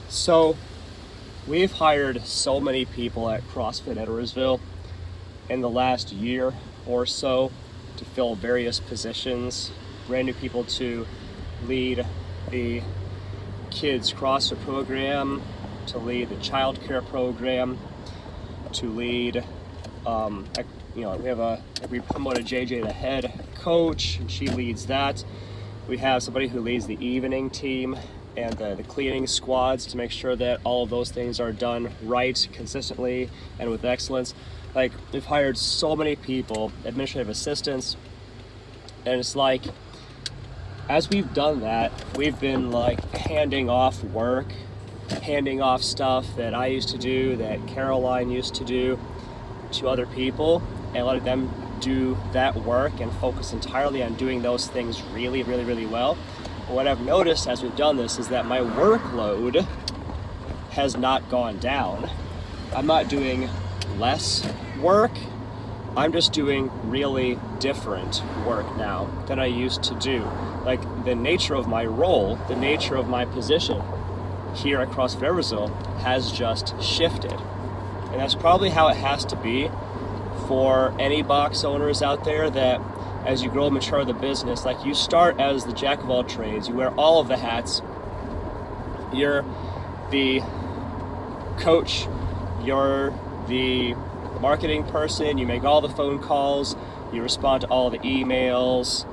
So we've hired so many people at CrossFit Edwardsville in the last year or so to fill various positions, brand new people to lead the kids CrossFit program, to lead the child care program, to lead, we promoted JJ the head coach, and she leads that. We have somebody who leads the evening team and the cleaning squads to make sure that all of those things are done right, consistently, and with excellence. Like, we've hired so many people, administrative assistants, and it's like, as we've done that, we've been like handing off work, handing off stuff that I used to do, that Caroline used to do, to other people, and letting them do that work and focus entirely on doing those things really, really, really well. But what I've noticed as we've done this is that my workload has not gone down. I'm not doing less work, I'm just doing really different work now than I used to do. Like, the nature of my role, the nature of my position here at CrossFit Edwardsville has just shifted. And that's probably how it has to be for any box owners out there, that as you grow and mature the business, like, you start as the jack of all trades, you wear all of the hats, you're the coach, you're the marketing person, you make all the phone calls, you respond to all the emails,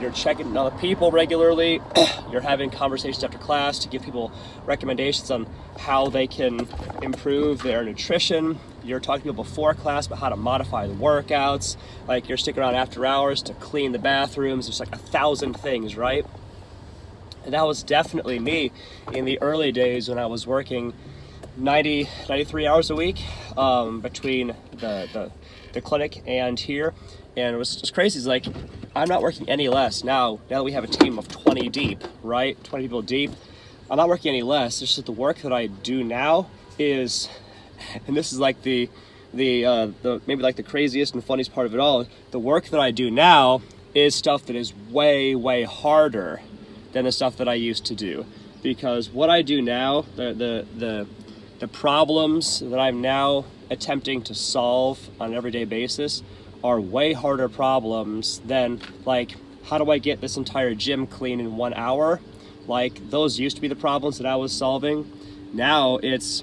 you're checking on the people regularly, you're having conversations after class to give people recommendations on how they can improve their nutrition, you're talking to people before class about how to modify the workouts, like, you're sticking around after hours to clean the bathrooms. There's like 1,000 things, right? And that was definitely me in the early days when I was working 93 hours a week between the clinic and here. And it was just crazy. It's like, I'm not working any less now that we have a team of 20 deep, right? 20 people deep. I'm not working any less. It's just that the work that I do now is, and this is like the maybe like the craziest and funniest part of it all, the work that I do now is stuff that is way, way harder than the stuff that I used to do. Because what I do now, the problems that I'm now attempting to solve on an everyday basis are way harder problems than, like, how do I get this entire gym clean in 1 hour? Like, those used to be the problems that I was solving. Now it's,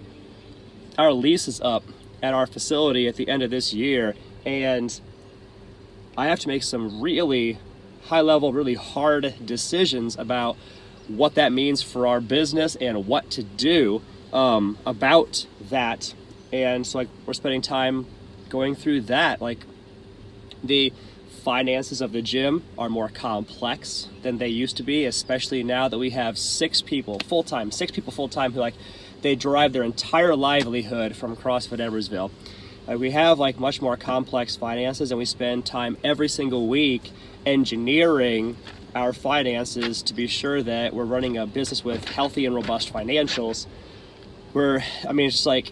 our lease is up at our facility at the end of this year, and I have to make some really high level, really hard decisions about what that means for our business and what to do about that. And so, like, we're spending time going through that. Like, the finances of the gym are more complex than they used to be, especially now that we have 6 people full-time who, like, they derive their entire livelihood from CrossFit Edwardsville. We have, like, much more complex finances, and we spend time every single week engineering our finances to be sure that we're running a business with healthy and robust financials. It's just like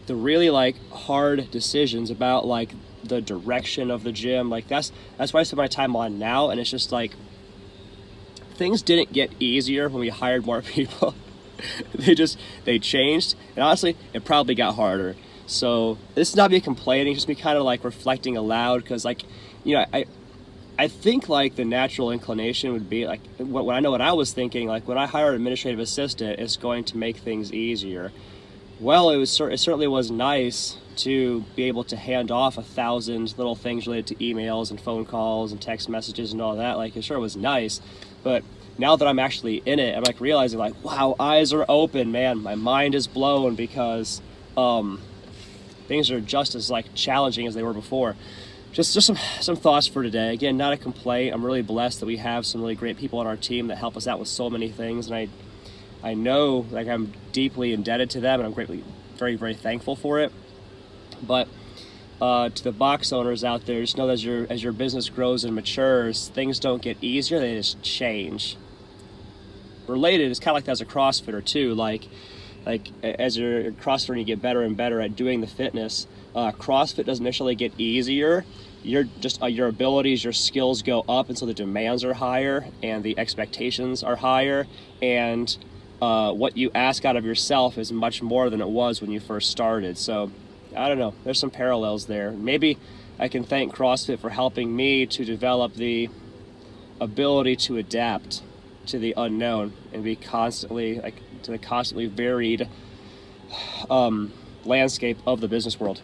the really, like, hard decisions about, like, the direction of the gym. Like, that's what I spend my time on now. And it's just like, things didn't get easier when we hired more people. they changed, and honestly, it probably got harder. So this is not me complaining, just me kind of like reflecting aloud, because, like, you know, I think, like, the natural inclination would be, like, when I know what I was thinking, like, when I hire an administrative assistant, it's going to make things easier. Well, it certainly was nice to be able to hand off 1,000 little things related to emails and phone calls and text messages and all that. Like, it sure was nice, but now that I'm actually in it, I'm, like, realizing, like, wow, eyes are open, man. My mind is blown, because things are just as, like, challenging as they were before. Just some thoughts for today. Again, not a complaint. I'm really blessed that we have some really great people on our team that help us out with so many things, and I know, like, I'm deeply indebted to them, and I'm greatly, very, very thankful for it. But to the box owners out there, just know that as your business grows and matures, things don't get easier, they just change. Related, it's kind of like that as a CrossFitter too. Like as you're a CrossFitter and you get better and better at doing the fitness, CrossFit doesn't initially get easier. Your abilities, your skills go up, and so the demands are higher and the expectations are higher, and what you ask out of yourself is much more than it was when you first started. So I don't know, there's some parallels there. Maybe I can thank CrossFit for helping me to develop the ability to adapt to the unknown and be constantly, like, to the constantly varied landscape of the business world.